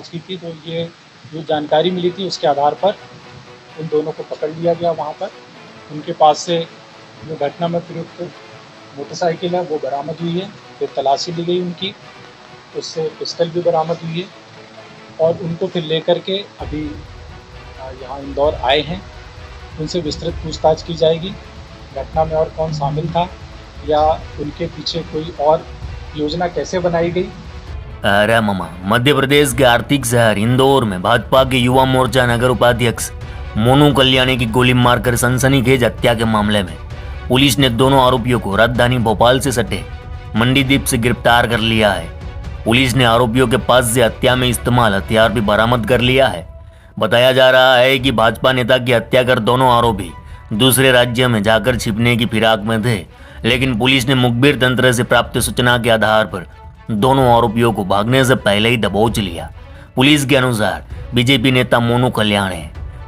पूछताछ की थी, तो ये जो जानकारी मिली थी उसके आधार पर उन दोनों को पकड़ लिया गया वहाँ पर। उनके पास से जो घटना में प्रयुक्त मोटरसाइकिल है वो बरामद हुई है, फिर तलाशी ली गई उनकी, उससे पिस्टल भी बरामद हुई है और उनको फिर लेकर के अभी यहाँ इंदौर आए हैं। उनसे विस्तृत पूछताछ की जाएगी, घटना में और कौन शामिल था या उनके पीछे कोई और योजना कैसे बनाई गई। अरे मामा, मध्य प्रदेश के आर्थिक शहर इंदौर में भाजपा के युवा मोर्चा नगर उपाध्यक्ष मोनू कल्याणी की गोली मारकर सनसनीखेज हत्या के मामले में पुलिस ने दोनों आरोपियों को राजधानी भोपाल से सटे मंडीदीप से गिरफ्तार कर लिया है। पुलिस ने आरोपियों के पास से हत्या में इस्तेमाल हथियार भी बरामद कर लिया है। बताया जा रहा है कि भाजपा नेता की हत्या कर दोनों आरोपी दूसरे राज्य में जाकर छिपने की फिराक में थे, लेकिन पुलिस ने मुखबिर तंत्र से प्राप्त सूचना के आधार पर दोनों आरोपियों को भागने से पहले ही दबोच लिया। पुलिस के अनुसार बीजेपी नेता मोनू कल्याणी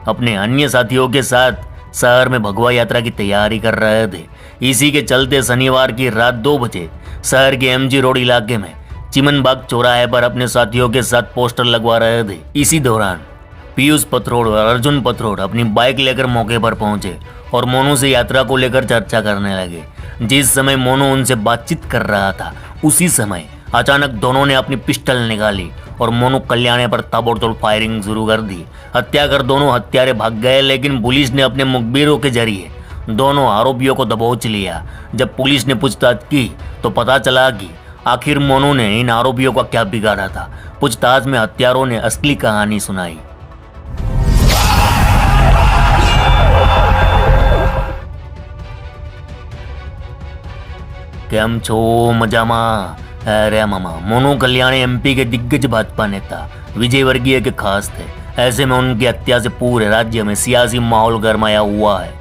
अपने अन्य साथियों के साथ शहर में भगवा यात्रा की तैयारी कर रहे थे। इसी के चलते शनिवार की रात 2 बजे शहर के एमजी रोड इलाके में चिमनबाग चौराहे पर अपने साथियों के साथ पोस्टर लगवा रहे थे। इसी दौरान पीयूष पथरोड़ और अर्जुन पथरोड़ अपनी बाइक लेकर मौके पर पहुंचे और मोनू से यात्रा को लेकर चर्चा करने लगे। जिस समय मोनू उनसे बातचीत कर रहा था, उसी समय अचानक दोनों ने अपनी पिस्टल निकाली और मोनू कल्याणी पर ताबड़तोड़ फायरिंग शुरू कर दी। हत्या कर दोनों हत्यारे भाग गए, लेकिन पुलिस ने अपने मुखबिरों के जरिए दोनों आरोपियों को दबोच लिया। जब पुलिस ने पूछताछ की तो पता चला कि आखिर मोनू ने इन आरोपियों का क्या बिगाड़ा था। पूछताछ में हत्यारों ने असली कहानी सुनाई। केम छो मजामा? अरे मामा, मोनू कल्याणी एमपी के दिग्गज भाजपा नेता विजय वर्गीय के खास थे। ऐसे में उनकी हत्या से पूरे राज्य में सियासी माहौल गरमाया हुआ है।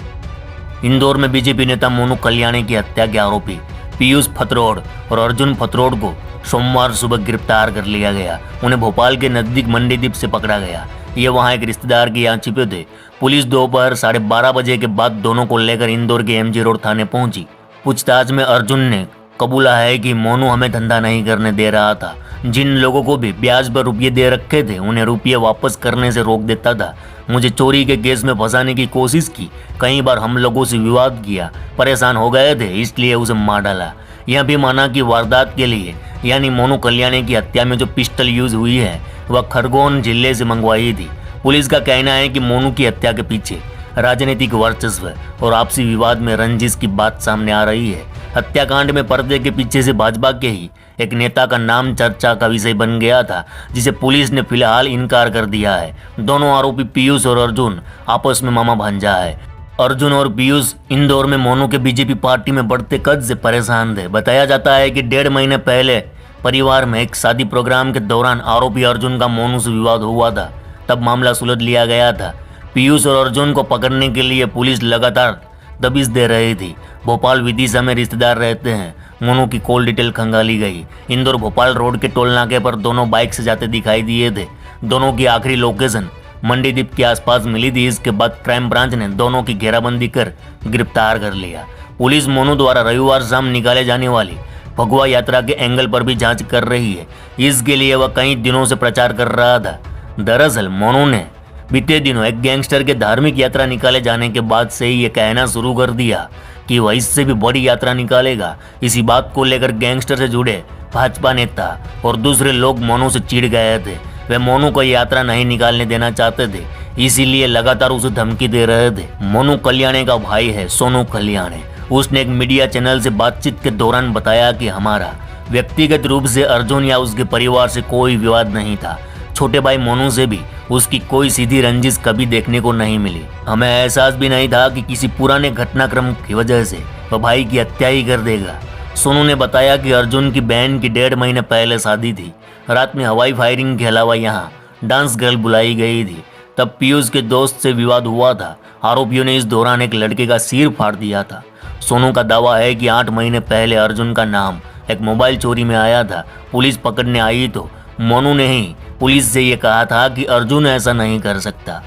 इंदौर में बीजेपी नेता मोनू कल्याणी की हत्या के आरोपी पीयूष पथरोड़ और अर्जुन पथरोड़ को सोमवार सुबह गिरफ्तार कर लिया गया। उन्हें भोपाल के नजदीक मंडीदीप से पकड़ा गया। ये वहां एक रिश्तेदार के यहाँ छिपे थे। पुलिस दोपहर 12:30 बजे के बाद दोनों को लेकर इंदौर के एमजी रोड थाने पहुंची। पूछताछ में अर्जुन ने कबूला है कि मोनू हमें धंधा नहीं करने दे रहा था। जिन लोगों को भी ब्याज पर रुपये दे रखे थे उन्हें रुपये वापस करने से रोक देता था। मुझे चोरी के केस में फंसाने की कोशिश की। कई बार हम लोगों से विवाद किया, परेशान हो गए थे, इसलिए उसे मार डाला। यह भी माना कि वारदात के लिए यानी मोनू कल्याणी की हत्या में जो पिस्टल यूज हुई है वह खरगोन जिले से मंगवाई थी। पुलिस का कहना है कि मोनू की हत्या के पीछे राजनीतिक वर्चस्व और आपसी विवाद में रंजिश की बात सामने आ रही है। हत्याकांड में पर्दे के पीछे से भाजपा के ही एक नेता का नाम चर्चा का विषय बन गया था, जिसे पुलिस ने फिलहाल इनकार कर दिया है। दोनों आरोपी पीयूष और अर्जुन आपस में मामा भांजा है। अर्जुन और पीयूष इंदौर में मोनू के बीजेपी पार्टी में बढ़ते कद से परेशान थे। बताया जाता है कि 1.5 महीने पहले परिवार में एक शादी प्रोग्राम के दौरान आरोपी अर्जुन का मोनू से विवाद हुआ था। तब मामला सुलझ लिया गया था। पीयूष और अर्जुन को पकड़ने के लिए पुलिस लगातार दबिश दे रही थी। भोपाल विदिशा में रिश्तेदार रहते हैं। मोनू की कॉल डिटेल खंगाली गई। इंदौर भोपाल रोड के टोल नाके पर दोनों बाइक से जाते दिखाई दिए थे। दोनों की आखिरी लोकेशन मंडीदीप के आसपास मिली थी। इसके बाद क्राइम ब्रांच ने दोनों की घेराबंदी कर गिरफ्तार कर लिया। पुलिस मोनू द्वारा रविवार शाम निकाले जाने वाली भगवा यात्रा के एंगल पर भी जांच कर रही है। इसके लिए वह कई दिनों से प्रचार कर रहा था। दरअसल मोनू ने बीते दिनों एक गैंगस्टर के धार्मिक यात्रा निकाले जाने के बाद से ही ये कहना शुरू कर दिया कि वह इससे भी बड़ी यात्रा निकालेगा। इसी बात को लेकर गैंगस्टर से जुड़े भाजपा नेता और दूसरे लोग मोनू से चिढ़ गए थे। वे मोनू को यात्रा नहीं निकालने देना चाहते थे, इसीलिए लगातार उसे धमकी दे रहे थे। मोनू कल्याणी का भाई है सोनू कल्याणी। उसने एक मीडिया चैनल से बातचीत के दौरान बताया कि हमारा व्यक्तिगत रूप से अर्जुन या उसके परिवार से कोई विवाद नहीं था। छोटे भाई मोनू से भी उसकी कोई सीधी रंजिश कभी देखने को नहीं मिली। हमें एहसास भी नहीं था कि किसी पुराने घटनाक्रम की वजह से वह भाई की हत्या ही कर देगा। सोनू ने बताया कि अर्जुन की बहन की 1.5 महीने पहले शादी थी। रात में हवाई फायरिंग के अलावा यहाँ डांस गर्ल बुलाई गई थी। तब पीयूष के दोस्त से विवाद हुआ था। आरोपियों ने इस दौरान एक लड़के का सिर फाड़ दिया था। सोनू का दावा है कि 8 महीने पहले अर्जुन का नाम एक मोबाइल चोरी में आया था। पुलिस पकड़ने आई तो मोनू ने ही पुलिस से ये कहा था कि अर्जुन ऐसा नहीं कर सकता।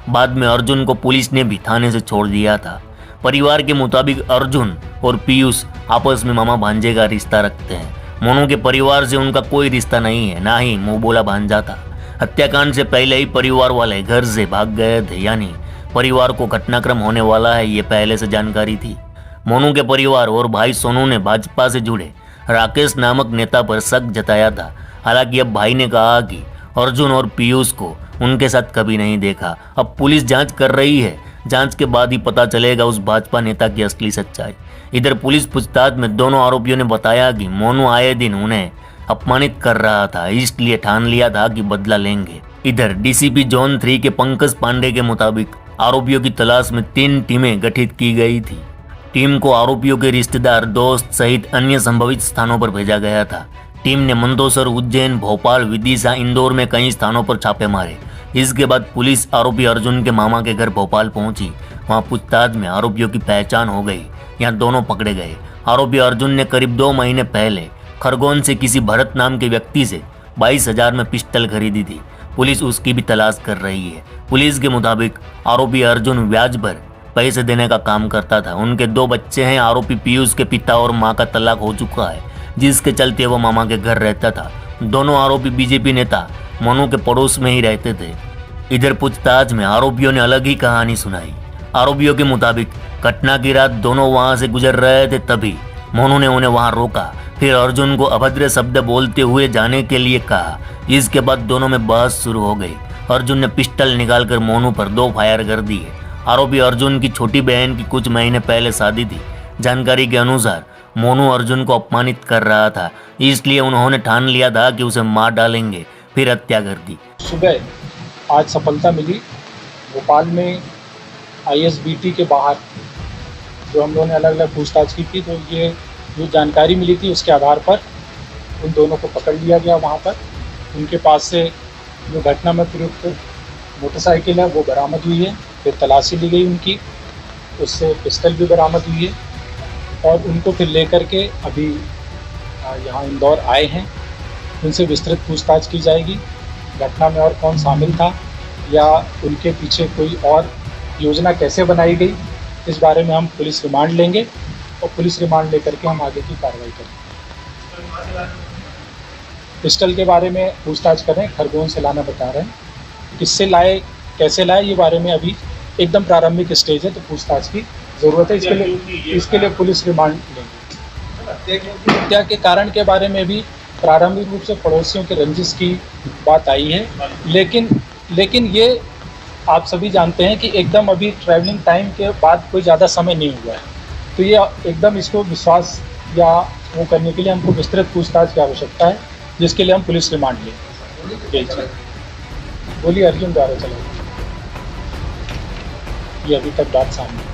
बाद में अर्जुन को पुलिस ने भी थाने से छोड़ दिया था। परिवार के मुताबिक अर्जुन और पीयूष आपस में मामा भांजे का रिश्ता रखते हैं। मोनू के परिवार से उनका कोई रिश्ता नहीं है, ना ही मुंह बोला भांजा था। हत्याकांड से पहले ही परिवार वाले घर से भाग गए थे, यानी परिवार को घटनाक्रम होने वाला है ये पहले से जानकारी थी। मोनू के परिवार और भाई सोनू ने भाजपा से जुड़े राकेश नामक नेता पर शक जताया था। हालांकि अब भाई ने कहा कि अर्जुन और पीयूष को उनके साथ कभी नहीं देखा। अब पुलिस जांच कर रही है, जांच के बाद ही पता चलेगा उस भाजपा नेता की असली सच्चाई। इधर पुलिस पूछताछ में दोनों आरोपियों ने बताया कि मोनू आए दिन उन्हें अपमानित कर रहा था, इसलिए ठान लिया था कि बदला लेंगे। इधर डीसीपी जोन 3 के पंकज पांडे के मुताबिक आरोपियों की तलाश में 3 टीमें गठित की गई थी। टीम को आरोपियों के रिश्तेदार, दोस्त सहित अन्य संभावित स्थानों पर भेजा गया था। टीम ने मंदसौर, उज्जैन, भोपाल, विदिशा, इंदौर में कई स्थानों पर छापे मारे। इसके बाद पुलिस आरोपी अर्जुन के मामा के घर भोपाल पहुंची। वहां पूछताछ में आरोपियों की पहचान हो गई। यहाँ दोनों पकड़े गए। आरोपी अर्जुन ने करीब 2 महीने पहले खरगोन से किसी भरत नाम के व्यक्ति से 22,000 में पिस्टल खरीदी थी। पुलिस उसकी भी तलाश कर रही है। पुलिस के मुताबिक आरोपी अर्जुन ब्याज पर पैसे देने का काम करता था। उनके 2 बच्चे हैं। आरोपी पीयूष के पिता और मां का तलाक हो चुका है, जिसके चलते वो मामा के घर रहता था। दोनों आरोपी बीजेपी नेता मोनू के पड़ोस में ही रहते थे। इधर पूछताछ में आरोपियों ने अलग ही कहानी सुनाई। आरोपियों के मुताबिक घटना की रात दोनों वहां से गुजर रहे थे, तभी मोनू ने उन्हें वहां रोका। फिर अर्जुन को अभद्र शब्द बोलते हुए जाने के लिए कहा। इसके बाद दोनों में बहस शुरू हो गई। अर्जुन ने पिस्टल निकालकर मोनू पर 2 फायर कर दिए। आरोपी अर्जुन की छोटी बहन की कुछ महीने पहले शादी थी। जानकारी के अनुसार मोनू अर्जुन को अपमानित कर रहा था, इसलिए उन्होंने ठान लिया था कि उसे मार डालेंगे, फिर हत्या कर दी। सुबह आज सफलता मिली। भोपाल में ISBT के बाहर जो हम लोगों ने अलग अलग पूछताछ की थी, तो ये जो जानकारी मिली थी उसके आधार पर उन दोनों को पकड़ लिया गया। वहाँ पर उनके पास से जो घटना में प्रयुक्त मोटरसाइकिल है वो बरामद हुई है। फिर तलाशी ली गई उनकी, उससे पिस्टल भी बरामद हुई है और उनको फिर लेकर के अभी यहाँ इंदौर आए हैं। उनसे विस्तृत पूछताछ की जाएगी। घटना में और कौन शामिल था या उनके पीछे कोई और योजना कैसे बनाई गई, इस बारे में हम पुलिस रिमांड लेंगे और पुलिस रिमांड लेकर के हम आगे की कार्रवाई करेंगे। पिस्टल के बारे में पूछताछ कर रहे हैं, खरगोन से लाना बता रहे हैं। किससे लाए, कैसे लाए, ये बारे में अभी एकदम प्रारंभिक स्टेज है, तो पूछताछ की ज़रूरत है। इसके लिए पुलिस रिमांड लेंगे। हत्या के कारण के बारे में भी प्रारंभिक रूप से पड़ोसियों के रंजिश की बात आई है, लेकिन ये आप सभी जानते हैं कि एकदम अभी ट्रैवलिंग टाइम के बाद कोई ज़्यादा समय नहीं हुआ है, तो ये एकदम इसको विश्वास या वो करने के लिए हमको विस्तृत पूछताछ की आवश्यकता है, जिसके लिए हम पुलिस रिमांड लेंगे। बोलिए अर्जुन द्वारा चला, ये अभी तक बात सामने।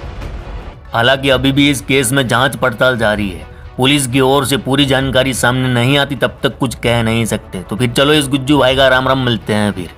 हालांकि अभी भी इस केस में जांच पड़ताल जारी है। पुलिस की ओर से पूरी जानकारी सामने नहीं आती तब तक कुछ कह नहीं सकते। तो फिर चलो इस गुज्जू भाई का राम राम, मिलते हैं फिर।